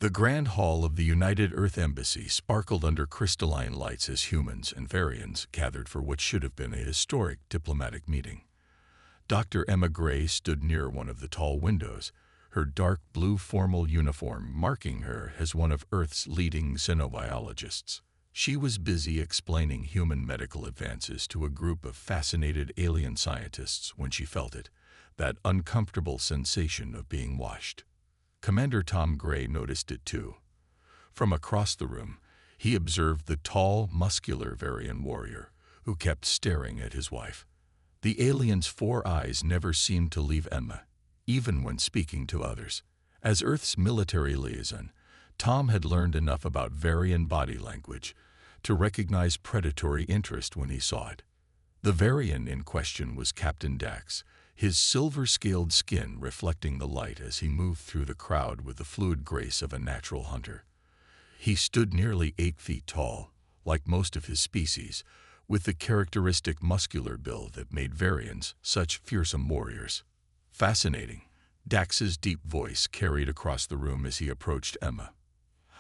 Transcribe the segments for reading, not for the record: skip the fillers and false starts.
The Grand Hall of the United Earth Embassy sparkled under crystalline lights as humans and Varians gathered for what should have been a historic diplomatic meeting. Dr. Emma Gray stood near one of the tall windows, her dark blue formal uniform marking her as one of Earth's leading xenobiologists. She was busy explaining human medical advances to a group of fascinated alien scientists when she felt it, that uncomfortable sensation of being watched. Commander Tom Gray noticed it too. From across the room, he observed the tall, muscular Varian warrior who kept staring at his wife. The alien's four eyes never seemed to leave Emma, even when speaking to others. As Earth's military liaison, Tom had learned enough about Varian body language to recognize predatory interest when he saw it. The Varian in question was Captain Dax, his silver-scaled skin reflecting the light as he moved through the crowd with the fluid grace of a natural hunter. He stood nearly 8 feet tall, like most of his species, with the characteristic muscular build that made Varians such fearsome warriors. Fascinating, Dax's deep voice carried across the room as he approached Emma.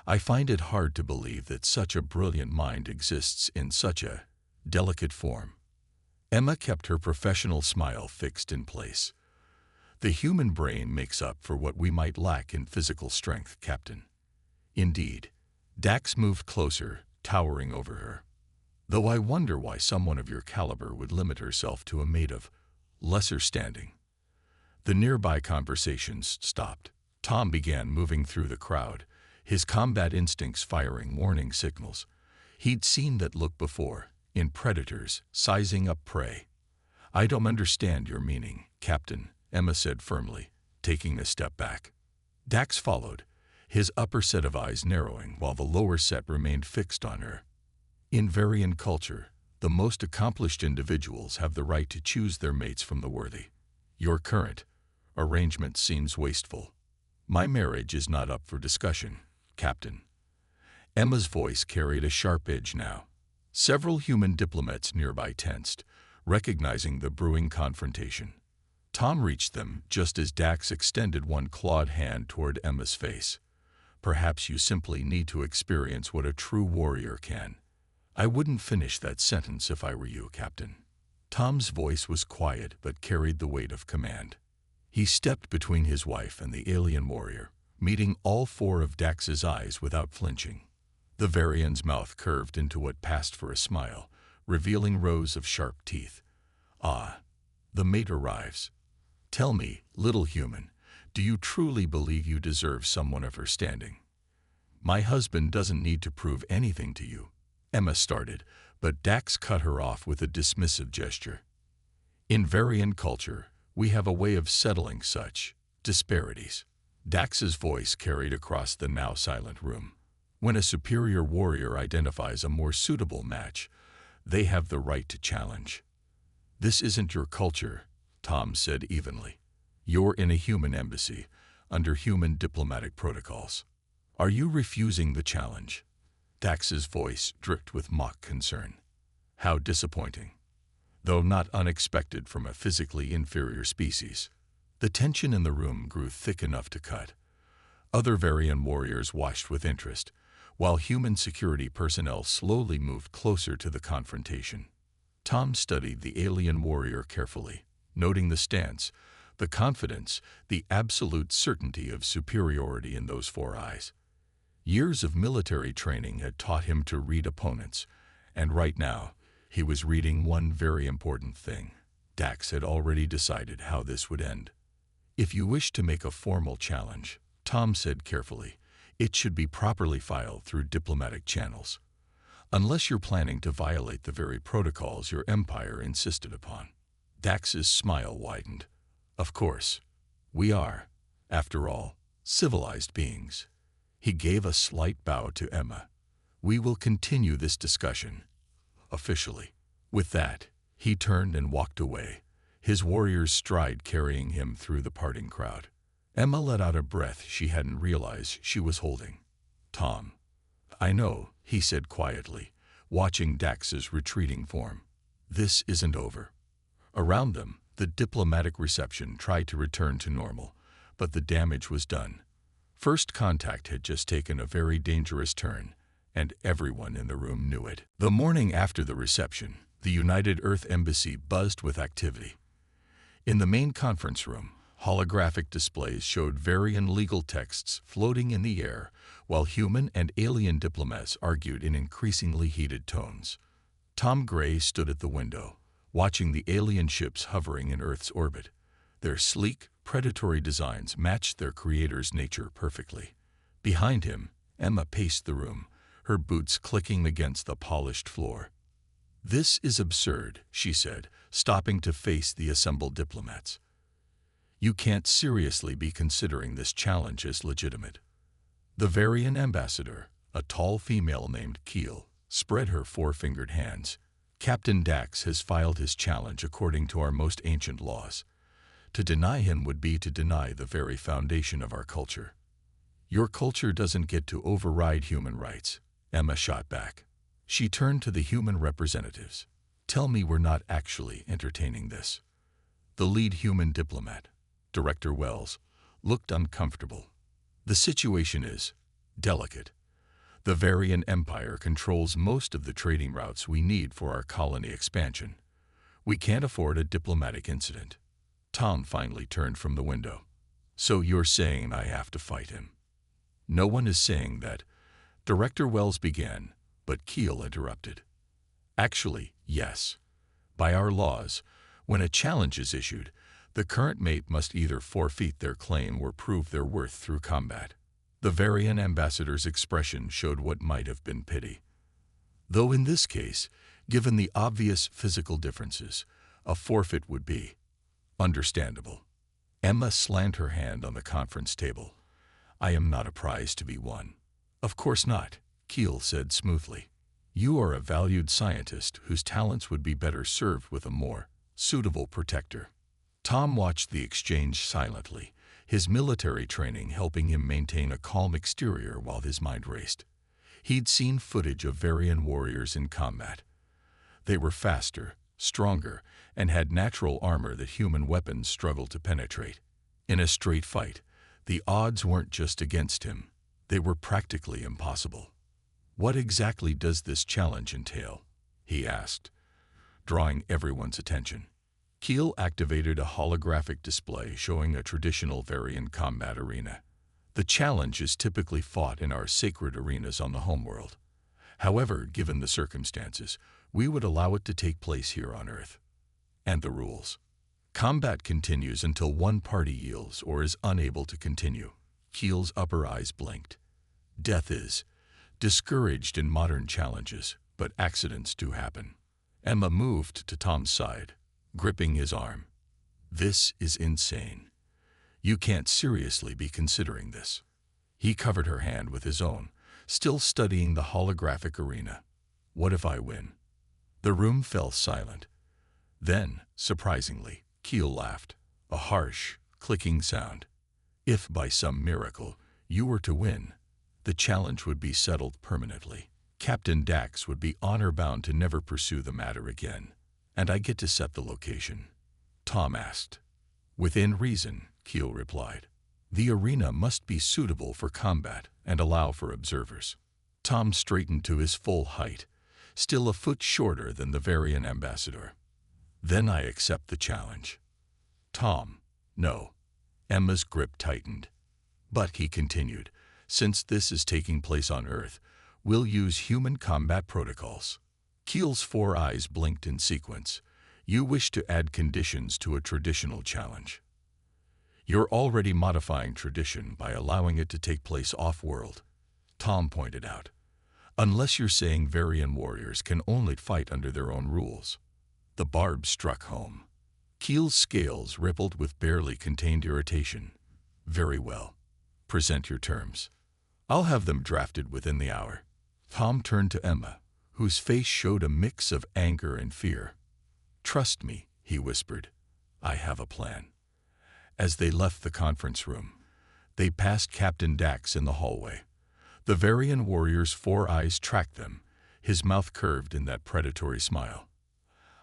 I find it hard to believe that such a brilliant mind exists in such a delicate form. Emma kept her professional smile fixed in place. The human brain makes up for what we might lack in physical strength, Captain. Indeed. Dax moved closer, towering over her. Though I wonder why someone of your caliber would limit herself to a mate of lesser standing. The nearby conversations stopped. Tom began moving through the crowd, his combat instincts firing warning signals. He'd seen that look before, in predators sizing up prey. I don't understand your meaning, Captain, Emma said firmly, taking a step back. Dax followed, his upper set of eyes narrowing while the lower set remained fixed on her. In Varian culture, the most accomplished individuals have the right to choose their mates from the worthy. Your current arrangement seems wasteful. My marriage is not up for discussion, Captain. Emma's voice carried a sharp edge now. Several human diplomats nearby tensed, recognizing the brewing confrontation. Tom reached them just as Dax extended one clawed hand toward Emma's face. Perhaps you simply need to experience what a true warrior can. I wouldn't finish that sentence if I were you, Captain. Tom's voice was quiet but carried the weight of command. He stepped between his wife and the alien warrior, meeting all 4 of Dax's eyes without flinching. The Varian's mouth curved into what passed for a smile, revealing rows of sharp teeth. Ah, the mate arrives. Tell me, little human, do you truly believe you deserve someone of her standing? My husband doesn't need to prove anything to you, Emma started, but Dax cut her off with a dismissive gesture. In Varian culture, we have a way of settling such disparities. Dax's voice carried across the now silent room. When a superior warrior identifies a more suitable match, they have the right to challenge. This isn't your culture, Tom said evenly. You're in a human embassy, under human diplomatic protocols. Are you refusing the challenge? Dax's voice dripped with mock concern. How disappointing. Though not unexpected from a physically inferior species. The tension in the room grew thick enough to cut. Other Varian warriors watched with interest, while human security personnel slowly moved closer to the confrontation. Tom studied the alien warrior carefully, noting the stance, the confidence, the absolute certainty of superiority in those 4 eyes. Years of military training had taught him to read opponents, and right now, he was reading one very important thing. Dax had already decided how this would end. If you wish to make a formal challenge, Tom said carefully, it should be properly filed through diplomatic channels. Unless you're planning to violate the very protocols your empire insisted upon. Dax's smile widened. Of course. We are, after all, civilized beings. He gave a slight bow to Emma. We will continue this discussion. Officially. With that, he turned and walked away, his warrior's stride carrying him through the parting crowd. Emma let out a breath she hadn't realized she was holding. Tom. I know, he said quietly, watching Dax's retreating form. This isn't over. Around them, the diplomatic reception tried to return to normal, but the damage was done. First contact had just taken a very dangerous turn, and everyone in the room knew it. The morning after the reception, the United Earth Embassy buzzed with activity. In the main conference room, holographic displays showed varying legal texts floating in the air, while human and alien diplomats argued in increasingly heated tones. Tom Gray stood at the window, watching the alien ships hovering in Earth's orbit. Their sleek, predatory designs matched their creator's nature perfectly. Behind him, Emma paced the room, her boots clicking against the polished floor. "This is absurd," she said, stopping to face the assembled diplomats. "You can't seriously be considering this challenge as legitimate." The Varian ambassador, a tall female named Keel, spread her four-fingered hands. "Captain Dax has filed his challenge according to our most ancient laws. To deny him would be to deny the very foundation of our culture." "Your culture doesn't get to override human rights," Emma shot back. She turned to the human representatives. "Tell me we're not actually entertaining this." The lead human diplomat, Director Wells, looked uncomfortable. "The situation is delicate. The Varian Empire controls most of the trading routes we need for our colony expansion. We can't afford a diplomatic incident." Tom finally turned from the window. "So you're saying I have to fight him?" "No one is saying that," Director Wells began, but Keel interrupted. "Actually, yes. By our laws, when a challenge is issued, the current mate must either forfeit their claim or prove their worth through combat." The Varian ambassador's expression showed what might have been pity. Though in this case, given the obvious physical differences, a forfeit would be understandable. Emma slammed her hand on the conference table. "I am not a prize to be won." "Of course not," Keel said smoothly. "You are a valued scientist whose talents would be better served with a more suitable protector." Tom watched the exchange silently, his military training helping him maintain a calm exterior while his mind raced. He'd seen footage of Varian warriors in combat. They were faster, stronger, and had natural armor that human weapons struggled to penetrate. In a straight fight, the odds weren't just against him, they were practically impossible. "What exactly does this challenge entail?" he asked, drawing everyone's attention. Keel activated a holographic display showing a traditional Varian combat arena. "The challenge is typically fought in our sacred arenas on the homeworld. However, given the circumstances, we would allow it to take place here on Earth." "And the rules?" "Combat continues until one party yields or is unable to continue." Keel's upper eyes blinked. "Death is discouraged in modern challenges, but accidents do happen." Emma moved to Tom's side, gripping his arm. "This is insane. You can't seriously be considering this." He covered her hand with his own, still studying the holographic arena. "What if I win?" The room fell silent. Then, surprisingly, Keel laughed, a harsh, clicking sound. "If by some miracle you were to win, the challenge would be settled permanently. Captain Dax would be honor-bound to never pursue the matter again. And I get to set the location?" Tom asked. "Within reason," Keel replied. "The arena must be suitable for combat and allow for observers." Tom straightened to his full height, still a foot shorter than the Varian ambassador. "Then I accept the challenge." "Tom, no." Emma's grip tightened. "But," he continued, "since this is taking place on Earth, we'll use human combat protocols." Keel's four eyes blinked in sequence. "You wish to add conditions to a traditional challenge. You're already modifying tradition by allowing it to take place off-world," Tom pointed out. "Unless you're saying Varian warriors can only fight under their own rules." The barb struck home. Keel's scales rippled with barely contained irritation. "Very well. Present your terms. I'll have them drafted within the hour." Tom turned to Emma, whose face showed a mix of anger and fear. "Trust me," he whispered. "I have a plan." As they left the conference room, they passed Captain Dax in the hallway. The Varian warrior's four eyes tracked them, his mouth curved in that predatory smile.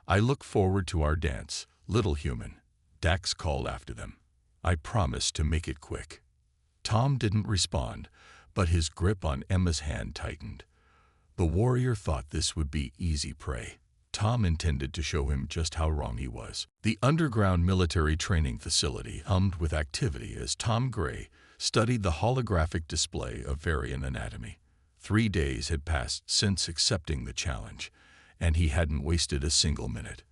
"I look forward to our dance, little human," Dax called after them. "I promise to make it quick." Tom didn't respond, but his grip on Emma's hand tightened. The warrior thought this would be easy prey. Tom intended to show him just how wrong he was. The underground military training facility hummed with activity as Tom Gray studied the holographic display of Varian anatomy. 3 days had passed since accepting the challenge, and he hadn't wasted a single minute.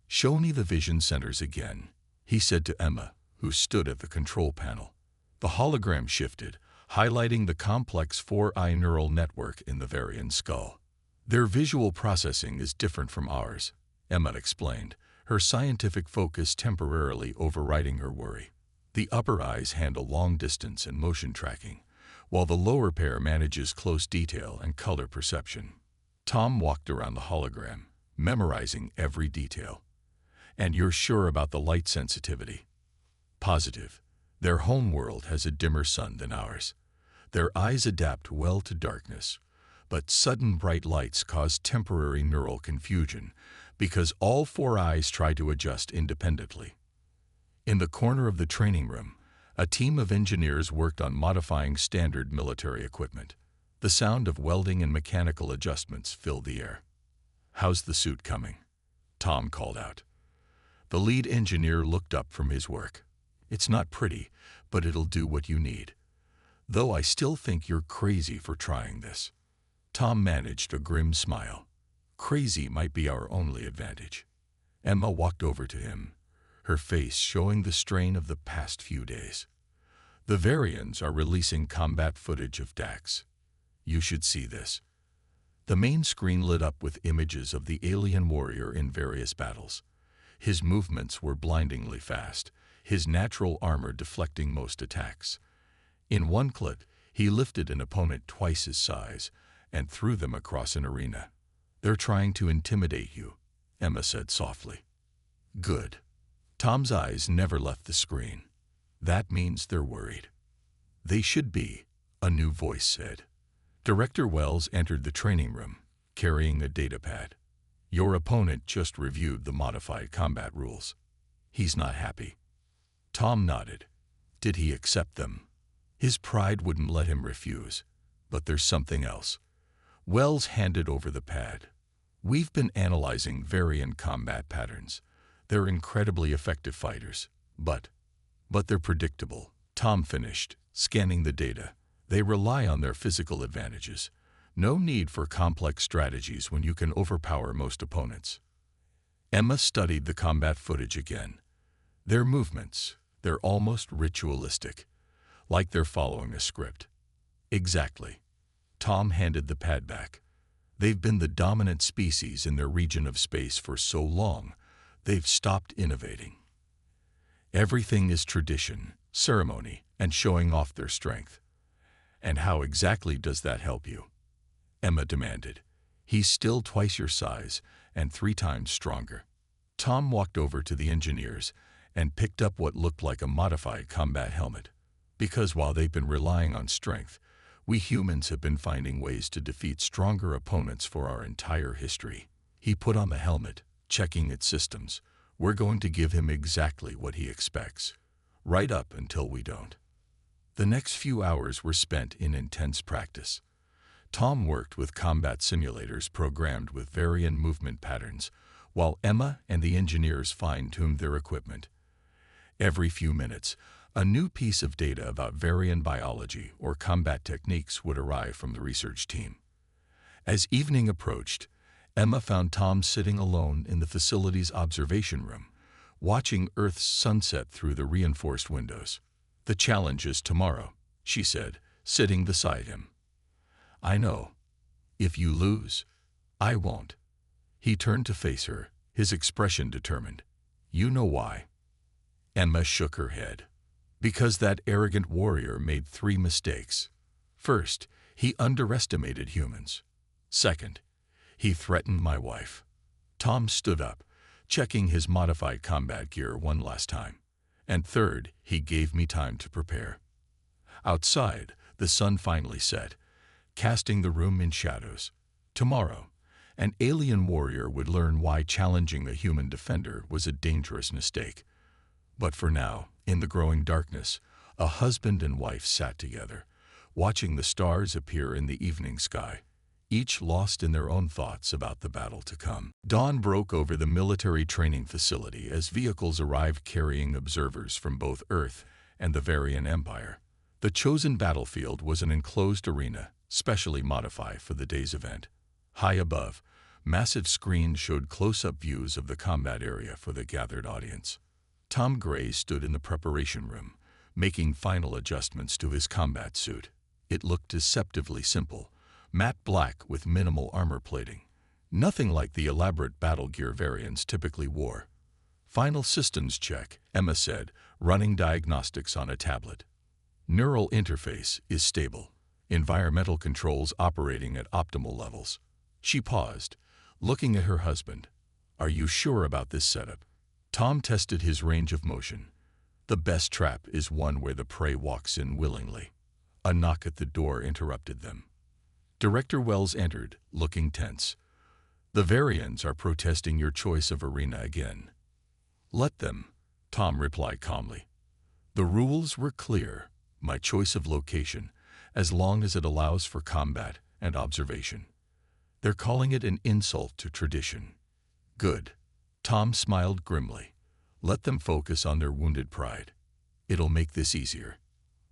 "Show me the vision centers again," he said to Emma, who stood at the control panel. The hologram shifted, highlighting the complex 4-eye neural network in the Varian skull. "Their visual processing is different from ours," Emma explained, her scientific focus temporarily overriding her worry. "The upper eyes handle long distance and motion tracking, while the lower pair manages close detail and color perception." Tom walked around the hologram, memorizing every detail. "And you're sure about the light sensitivity?" "Positive. Their home world has a dimmer sun than ours. Their eyes adapt well to darkness, but sudden bright lights cause temporary neural confusion because all 4 eyes try to adjust independently." In the corner of the training room, a team of engineers worked on modifying standard military equipment. The sound of welding and mechanical adjustments filled the air. "How's the suit coming?" Tom called out. The lead engineer looked up from his work. "It's not pretty, but it'll do what you need. Though I still think you're crazy for trying this." Tom managed a grim smile. "Crazy might be our only advantage." Emma walked over to him, her face showing the strain of the past few days. "The Varians are releasing combat footage of Dax. You should see this." The main screen lit up with images of the alien warrior in various battles. His movements were blindingly fast, his natural armor deflecting most attacks. In one clip, he lifted an opponent twice his size and threw them across an arena. "They're trying to intimidate you," Emma said softly. "Good." Tom's eyes never left the screen. "That means they're worried." "They should be," a new voice said. Director Wells entered the training room, carrying a datapad. "Your opponent just reviewed the modified combat rules. He's not happy." Tom nodded. "Did he accept them?" His pride wouldn't let him refuse. "But there's something else." Wells handed over the pad. "We've been analyzing Varian combat patterns. They're incredibly effective fighters, but they're predictable." Tom finished, scanning the data. "They rely on their physical advantages. No need for complex strategies when you can overpower most opponents." Emma studied the combat footage again. "Their movements, they're almost ritualistic, like they're following a script." "Exactly." Tom handed the pad back. "They've been the dominant species in their region of space for so long, they've stopped innovating. Everything is tradition, ceremony, and showing off their strength." "And how exactly does that help you?" Emma demanded. "He's still twice your size and 3 times stronger." Tom walked over to the engineers and picked up what looked like a modified combat helmet. "Because while they've been relying on strength, we humans have been finding ways to defeat stronger opponents for our entire history." He put on the helmet, checking its systems. "We're going to give him exactly what he expects, right up until we don't." The next few hours were spent in intense practice. Tom worked with combat simulators programmed with Varian movement patterns, while Emma and the engineers fine-tuned their equipment. Every few minutes, a new piece of data about Varian biology or combat techniques would arrive from the research team. As evening approached, Emma found Tom sitting alone in the facility's observation room, watching Earth's sunset through the reinforced windows. "The challenge is tomorrow," she said, sitting beside him. "I know. If you lose, I won't." He turned to face her, his expression determined. "You know why?" Emma shook her head. "Because that arrogant warrior made 3 mistakes. First, he underestimated humans. Second, he threatened my wife." Tom stood up, checking his modified combat gear one last time. "And third, he gave me time to prepare." Outside, the sun finally set, casting the room in shadows. Tomorrow, an alien warrior would learn why challenging a human defender was a dangerous mistake. But for now, in the growing darkness, A husband and wife sat together, watching the stars appear in the evening sky, each lost in their own thoughts about the battle to come. Dawn broke over the military training facility as vehicles arrived carrying observers from both Earth and the Varian Empire. The chosen battlefield was an enclosed arena, specially modified for the day's event. High above, massive screens showed close-up views of the combat area for the gathered audience. Tom Gray stood in the preparation room, making final adjustments to his combat suit. It looked deceptively simple, matte black with minimal armor plating. Nothing like the elaborate battle gear Varians typically wore. "Final systems check," Emma said, running diagnostics on a tablet. "Neural interface is stable. Environmental controls operating at optimal levels." She paused, looking at her husband. "Are you sure about this setup?" Tom tested his range of motion. "The best trap is one where the prey walks in willingly." A knock at the door interrupted them. Director Wells entered, looking tense. "The Varians are protesting your choice of arena again." "Let them," Tom replied calmly. "The rules were clear. My choice of location, as long as it allows for combat and observation. They're calling it an insult to tradition." "Good." Tom smiled grimly. "Let them focus on their wounded pride. It'll make this easier."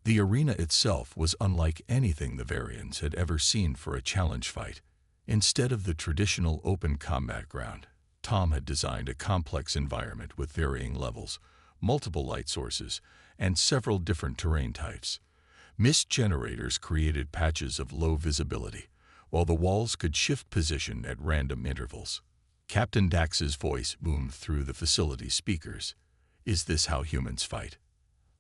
The arena itself was unlike anything the Varians had ever seen for a challenge fight. Instead of the traditional open combat ground, Tom had designed a complex environment with varying levels, multiple light sources, and several different terrain types. Mist generators created patches of low visibility, while the walls could shift position at random intervals. Captain Dax's voice boomed through the facility's speakers. "Is this how humans fight?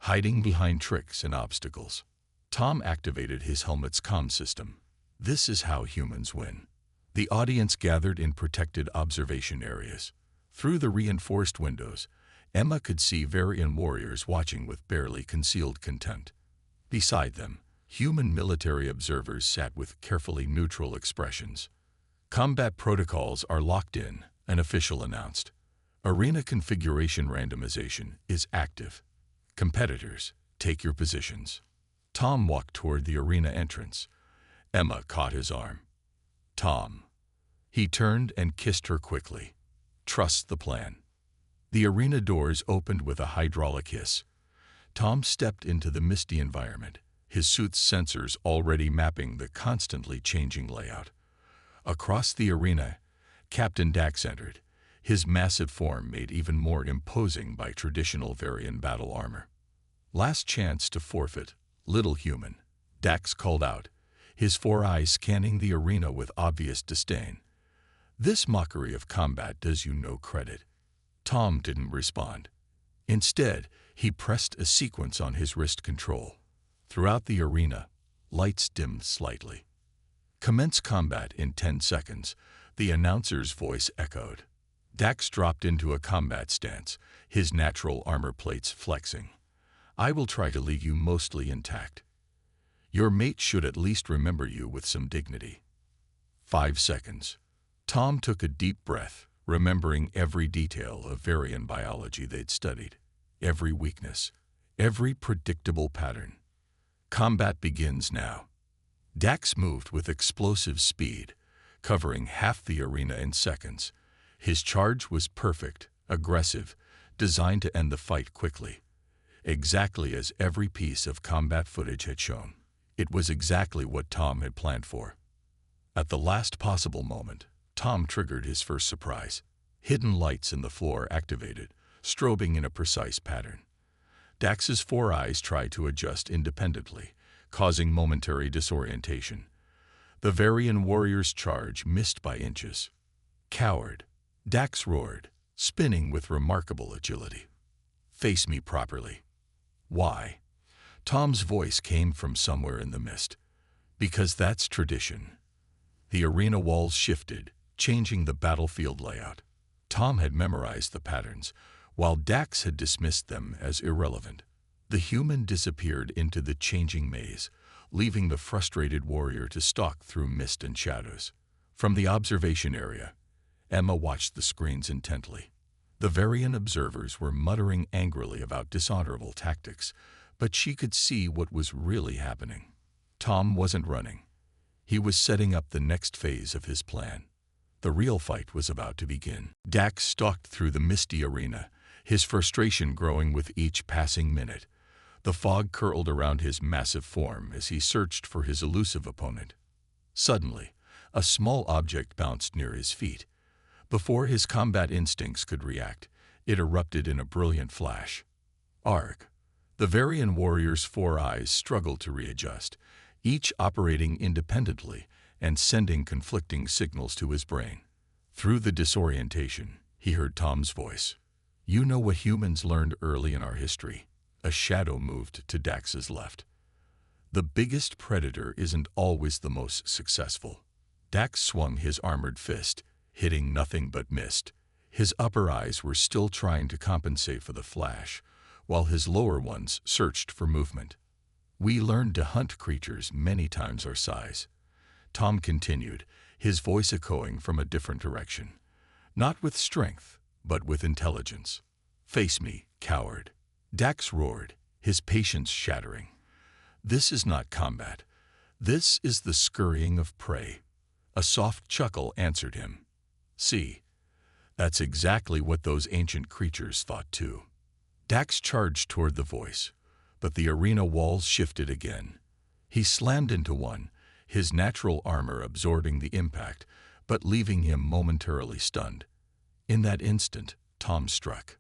Hiding behind tricks and obstacles?" Tom activated his helmet's comm system. "This is how humans win." The audience gathered in protected observation areas. Through the reinforced windows, Emma could see Varian warriors watching with barely concealed contempt. Beside them, human military observers sat with carefully neutral expressions. "Combat protocols are locked in," an official announced. "Arena configuration randomization is active. Competitors, take your positions." Tom walked toward the arena entrance. Emma caught his arm. "Tom." He turned and kissed her quickly. "Trust the plan." The arena doors opened with a hydraulic hiss. Tom stepped into the misty environment, his suit's sensors already mapping the constantly changing layout. Across the arena, Captain Dax entered, his massive form made even more imposing by traditional Varian battle armor. "Last chance to forfeit, little human," Dax called out, his four eyes scanning the arena with obvious disdain. "This mockery of combat does you no credit." Tom didn't respond. Instead, he pressed a sequence on his wrist control. Throughout the arena, lights dimmed slightly. "Commence combat in 10 seconds, the announcer's voice echoed. Dax dropped into a combat stance, his natural armor plates flexing. "I will try to leave you mostly intact. Your mate should at least remember you with some dignity." 5 seconds. Tom took a deep breath, remembering every detail of Varian biology they'd studied, every weakness, every predictable pattern. "Combat begins now." Dax moved with explosive speed, covering half the arena in seconds. His charge was perfect, aggressive, designed to end the fight quickly. Exactly as every piece of combat footage had shown. It was exactly what Tom had planned for. At the last possible moment, Tom triggered his first surprise. Hidden lights in the floor activated, strobing in a precise pattern. Dax's four eyes tried to adjust independently, causing momentary disorientation. The Varian warrior's charge missed by inches. "Coward," Dax roared, spinning with remarkable agility. "Face me properly." "Why?" Tom's voice came from somewhere in the mist. "Because that's tradition." The arena walls shifted, changing the battlefield layout. Tom had memorized the patterns, while Dax had dismissed them as irrelevant. The human disappeared into the changing maze, leaving the frustrated warrior to stalk through mist and shadows. From the observation area, Emma watched the screens intently. The Varian observers were muttering angrily about dishonorable tactics, but she could see what was really happening. Tom wasn't running. He was setting up the next phase of his plan. The real fight was about to begin. Dax stalked through the misty arena, his frustration growing with each passing minute. The fog curled around his massive form as he searched for his elusive opponent. Suddenly, a small object bounced near his feet. Before his combat instincts could react, it erupted in a brilliant flash. Arg! The Varian warrior's 4 eyes struggled to readjust, each operating independently and sending conflicting signals to his brain. Through the disorientation, he heard Tom's voice. "You know what humans learned early in our history." A shadow moved to Dax's left. "The biggest predator isn't always the most successful." Dax swung his armored fist, hitting nothing but mist. His upper eyes were still trying to compensate for the flash, while his lower ones searched for movement. "We learned to hunt creatures many times our size," Tom continued, his voice echoing from a different direction. "Not with strength, but with intelligence. Face me, coward." Dax roared, his patience shattering. "This is not combat. This is the scurrying of prey." A soft chuckle answered him. "See, that's exactly what those ancient creatures thought too." Dax charged toward the voice, but the arena walls shifted again. He slammed into one, his natural armor absorbing the impact, but leaving him momentarily stunned. In that instant, Tom struck.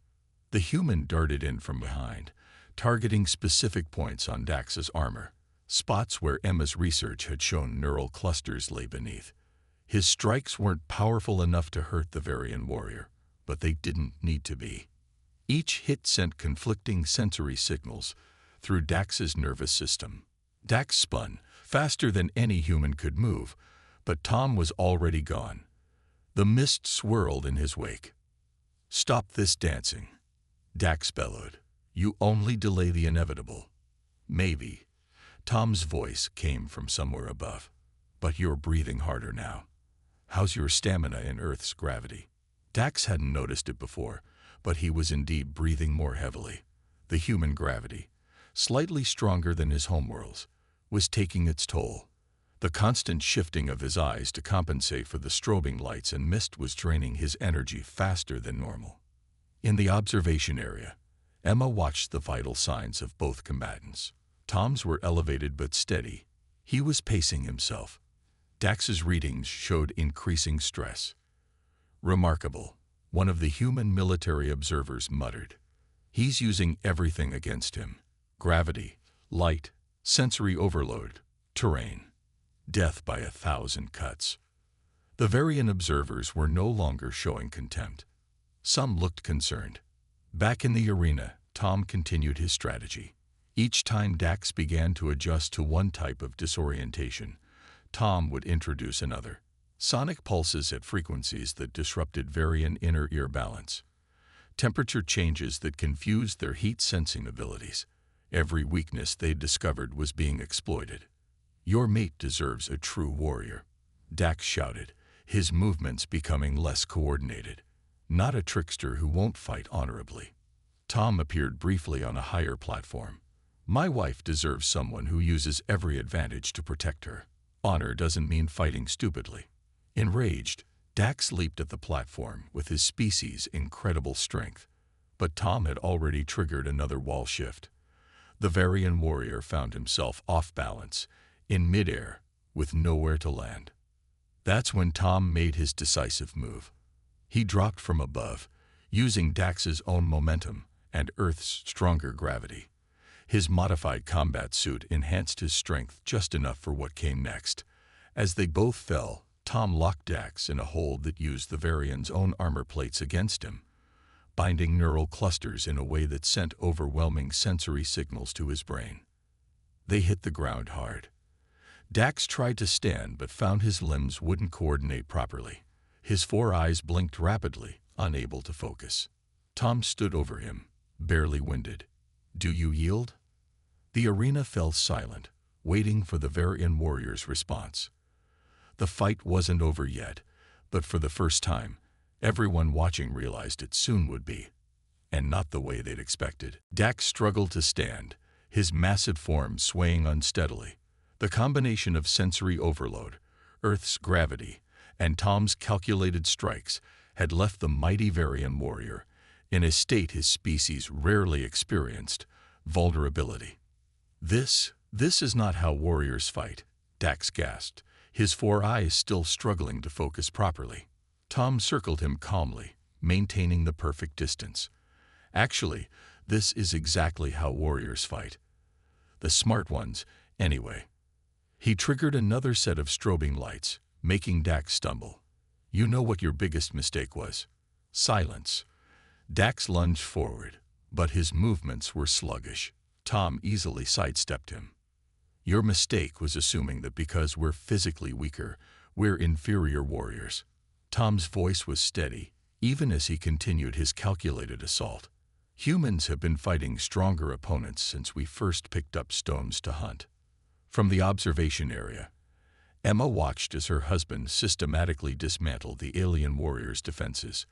The human darted in from behind, targeting specific points on Dax's armor, spots where Emma's research had shown neural clusters lay beneath. His strikes weren't powerful enough to hurt the Varian warrior, but they didn't need to be. Each hit sent conflicting sensory signals through Dax's nervous system. Dax spun, faster than any human could move, but Tom was already gone. The mist swirled in his wake. "Stop this dancing," Dax bellowed. "You only delay the inevitable." "Maybe." Tom's voice came from somewhere above. "But you're breathing harder now. How's your stamina in Earth's gravity?" Dax hadn't noticed it before, but he was indeed breathing more heavily. The human gravity, slightly stronger than his homeworld's, was taking its toll. The constant shifting of his eyes to compensate for the strobing lights and mist was draining his energy faster than normal. In the observation area, Emma watched the vital signs of both combatants. Tom's were elevated but steady. He was pacing himself. Dax's readings showed increasing stress. "Remarkable," one of the human military observers muttered. "He's using everything against him. Gravity, light, sensory overload, terrain. Death by 1,000 cuts." The Varian observers were no longer showing contempt. Some looked concerned. Back in the arena, Tom continued his strategy. Each time Dax began to adjust to one type of disorientation, Tom would introduce another. Sonic pulses at frequencies that disrupted Varian inner ear balance. Temperature changes that confused their heat-sensing abilities. Every weakness they discovered was being exploited. "Your mate deserves a true warrior," Dax shouted, his movements becoming less coordinated. "Not a trickster who won't fight honorably." Tom appeared briefly on a higher platform. "My wife deserves someone who uses every advantage to protect her. Honor doesn't mean fighting stupidly." Enraged, Dax leaped at the platform with his species' incredible strength. But Tom had already triggered another wall shift. The Varian warrior found himself off balance, in midair, with nowhere to land. That's when Tom made his decisive move. He dropped from above, using Dax's own momentum and Earth's stronger gravity. His modified combat suit enhanced his strength just enough for what came next. As they both fell, Tom locked Dax in a hold that used the Varian's own armor plates against him, binding neural clusters in a way that sent overwhelming sensory signals to his brain. They hit the ground hard. Dax tried to stand but found his limbs wouldn't coordinate properly. His 4 eyes blinked rapidly, unable to focus. Tom stood over him, barely winded. "Do you yield?" The arena fell silent, waiting for the Varian warrior's response. The fight wasn't over yet, but for the first time, everyone watching realized it soon would be. And not the way they'd expected. Dax struggled to stand, his massive form swaying unsteadily. The combination of sensory overload, Earth's gravity, and Tom's calculated strikes had left the mighty Varian warrior in a state his species rarely experienced: vulnerability. This is not how warriors fight, Dax gasped, his four eyes still struggling to focus properly. Tom circled him calmly, maintaining the perfect distance. Actually, this is exactly how warriors fight. The smart ones, anyway. He triggered another set of strobing lights, making Dax stumble. You know what your biggest mistake was? Silence. Dax lunged forward, but his movements were sluggish. Tom easily sidestepped him. Your mistake was assuming that because we're physically weaker, we're inferior warriors. Tom's voice was steady, even as he continued his calculated assault. Humans have been fighting stronger opponents since we first picked up stones to hunt. From the observation area, Emma watched as her husband systematically dismantled the alien warrior's defenses.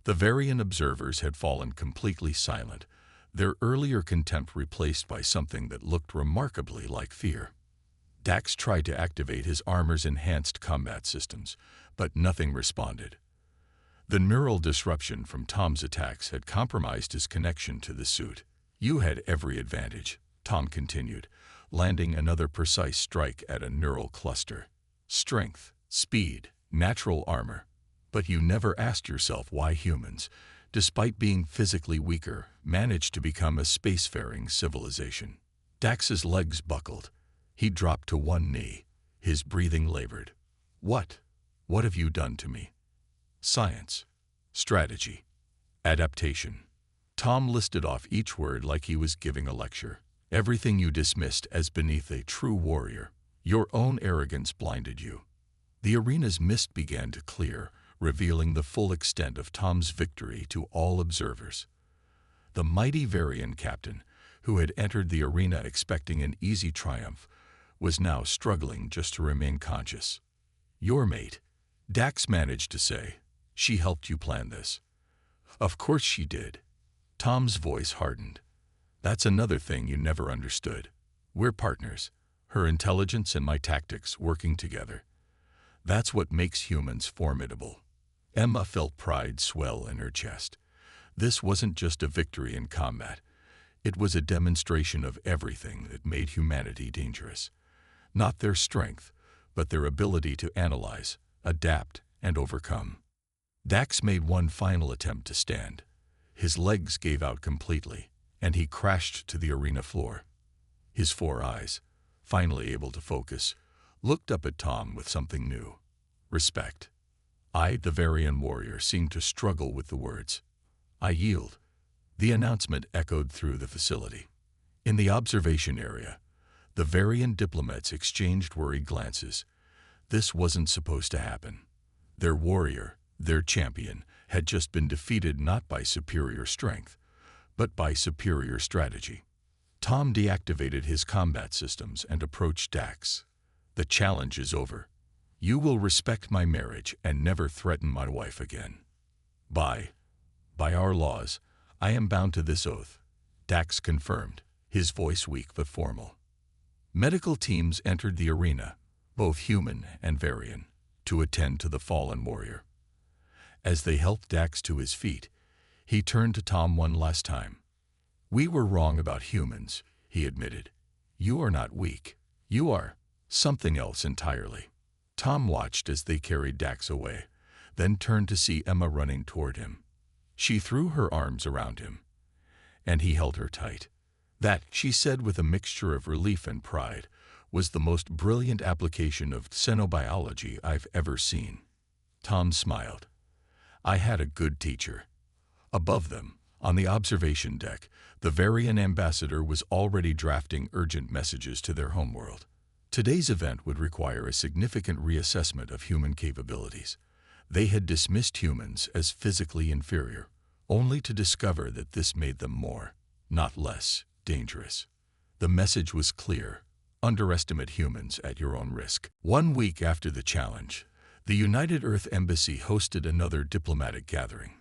The Varian observers had fallen completely silent, their earlier contempt replaced by something that looked remarkably like fear. Dax tried to activate his armor's enhanced combat systems, but nothing responded. The neural disruption from Tom's attacks had compromised his connection to the suit. You had every advantage, Tom continued, landing another precise strike at a neural cluster. Strength, speed, natural armor. But you never asked yourself why humans, despite being physically weaker, managed to become a spacefaring civilization. Dax's legs buckled. He dropped to one knee, his breathing labored. What have you done to me? Science, strategy, adaptation. Tom listed off each word like he was giving a lecture. Everything you dismissed as beneath a true warrior. Your own arrogance blinded you. The arena's mist began to clear, revealing the full extent of Tom's victory to all observers. The mighty Varian captain, who had entered the arena expecting an easy triumph, was now struggling just to remain conscious. Your mate, Dax managed to say. She helped you plan this. Of course she did. Tom's voice hardened. That's another thing you never understood. We're partners, her intelligence and my tactics working together. That's what makes humans formidable. Emma felt pride swell in her chest. This wasn't just a victory in combat. It was a demonstration of everything that made humanity dangerous. Not their strength, but their ability to analyze, adapt, and overcome. Dax made one final attempt to stand. His legs gave out completely, and he crashed to the arena floor. His four eyes, finally able to focus, looked up at Tom with something new. Respect. The Varian warrior, seemed to struggle with the words. I yield. The announcement echoed through the facility. In the observation area, the Varian diplomats exchanged worried glances. This wasn't supposed to happen. Their warrior, their champion, had just been defeated not by superior strength, but by superior strategy. Tom deactivated his combat systems and approached Dax. The challenge is over. You will respect my marriage and never threaten my wife again. By our laws, I am bound to this oath, Dax confirmed, his voice weak but formal. Medical teams entered the arena, both human and Varian, to attend to the fallen warrior. As they helped Dax to his feet, he turned to Tom one last time. We were wrong about humans, he admitted. You are not weak. You are something else entirely. Tom watched as they carried Dax away, then turned to see Emma running toward him. She threw her arms around him, and he held her tight. That, she said with a mixture of relief and pride, was the most brilliant application of xenobiology I've ever seen. Tom smiled. I had a good teacher. Above them, on the observation deck, the Varian ambassador was already drafting urgent messages to their homeworld. Today's event would require a significant reassessment of human capabilities. They had dismissed humans as physically inferior, only to discover that this made them more, not less, dangerous. The message was clear. Underestimate humans at your own risk. 1 week after the challenge, the United Earth Embassy hosted another diplomatic gathering.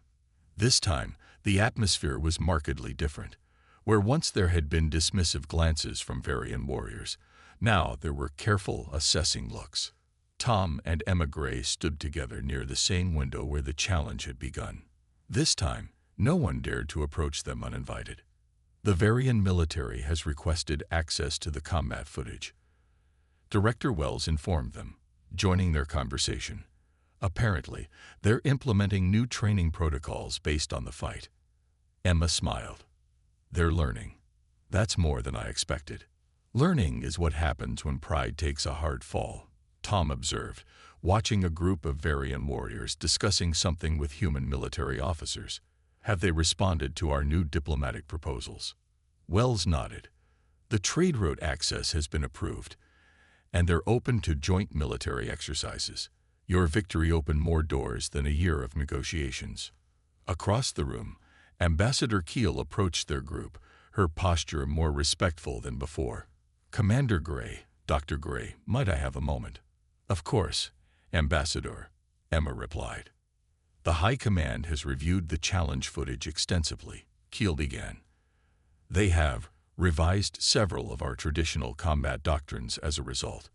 This time, the atmosphere was markedly different. Where once there had been dismissive glances from Varian warriors, now there were careful, assessing looks. Tom and Emma Gray stood together near the same window where the challenge had begun. This time, no one dared to approach them uninvited. The Varian military has requested access to the combat footage. Director Wells informed them, joining their conversation. Apparently, they're implementing new training protocols based on the fight. Emma smiled. They're learning. That's more than I expected. Learning is what happens when pride takes a hard fall, Tom observed, watching a group of Varian warriors discussing something with human military officers. Have they responded to our new diplomatic proposals? Wells nodded. The trade route access has been approved, and they're open to joint military exercises. Your victory opened more doors than a year of negotiations. Across the room, Ambassador Keel approached their group, her posture more respectful than before. Commander Gray, Dr. Gray, might I have a moment? Of course, Ambassador, Emma replied. The High Command has reviewed the challenge footage extensively, Keel began. They have revised several of our traditional combat doctrines as a result.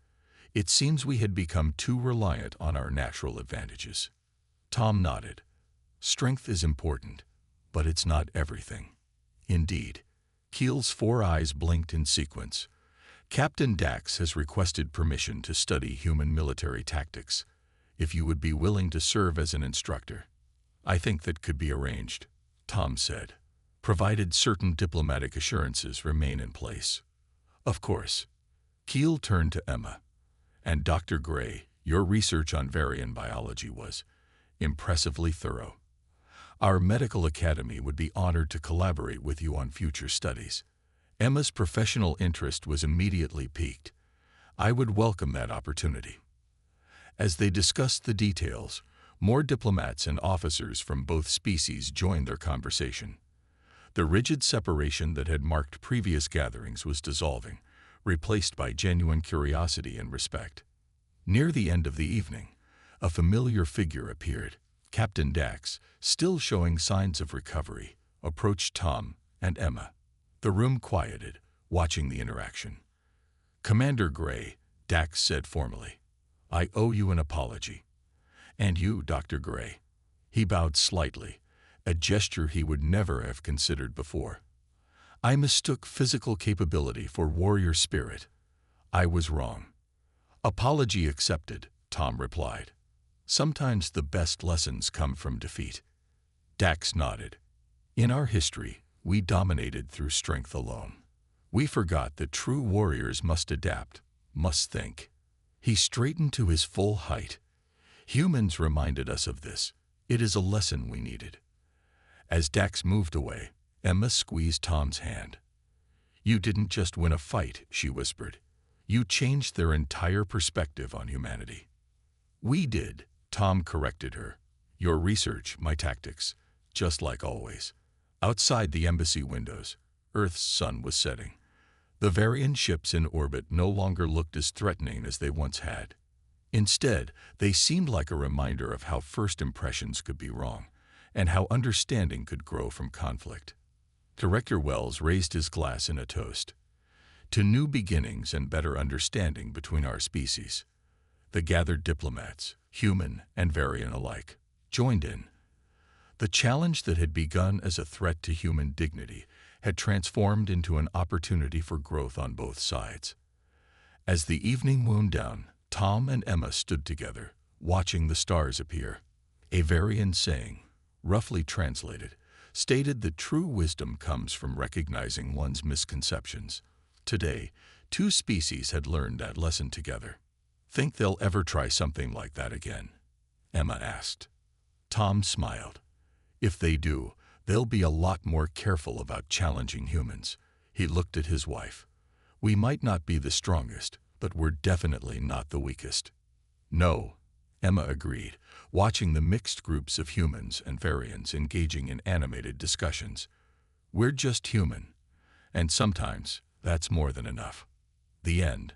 It seems we had become too reliant on our natural advantages. Tom nodded. Strength is important, but it's not everything. Indeed. Keel's 4 eyes blinked in sequence. Captain Dax has requested permission to study human military tactics, if you would be willing to serve as an instructor. I think that could be arranged, Tom said, provided certain diplomatic assurances remain in place. Of course. Keel turned to Emma. And Dr. Gray, your research on Varian biology was impressively thorough. Our medical academy would be honored to collaborate with you on future studies. Emma's professional interest was immediately piqued. I would welcome that opportunity. As they discussed the details, more diplomats and officers from both species joined their conversation. The rigid separation that had marked previous gatherings was dissolving, replaced by genuine curiosity and respect. Near the end of the evening, a familiar figure appeared. Captain Dax, still showing signs of recovery, approached Tom and Emma. The room quieted, watching the interaction. Commander Gray, Dax said formally, I owe you an apology. And you, Dr. Gray. He bowed slightly, a gesture he would never have considered before. I mistook physical capability for warrior spirit. I was wrong. Apology accepted, Tom replied. Sometimes the best lessons come from defeat. Dax nodded. In our history, we dominated through strength alone. We forgot that true warriors must adapt, must think. He straightened to his full height. Humans reminded us of this. It is a lesson we needed. As Dax moved away, Emma squeezed Tom's hand. You didn't just win a fight, she whispered. You changed their entire perspective on humanity. We did, Tom corrected her. Your research, my tactics, just like always. Outside the embassy windows, Earth's sun was setting. The Varian ships in orbit no longer looked as threatening as they once had. Instead, they seemed like a reminder of how first impressions could be wrong, and how understanding could grow from conflict. Director Wells raised his glass in a toast. To new beginnings and better understanding between our species. The gathered diplomats, human and Varian alike, joined in. The challenge that had begun as a threat to human dignity had transformed into an opportunity for growth on both sides. As the evening wound down, Tom and Emma stood together, watching the stars appear. A Varian saying, roughly translated, stated that true wisdom comes from recognizing one's misconceptions. Today, 2 species had learned that lesson together. Think they'll ever try something like that again? Emma asked. Tom smiled. If they do, they'll be a lot more careful about challenging humans. He looked at his wife. We might not be the strongest, but we're definitely not the weakest. No, Emma agreed, watching the mixed groups of humans and Varians engaging in animated discussions. We're just human, and sometimes that's more than enough. The end.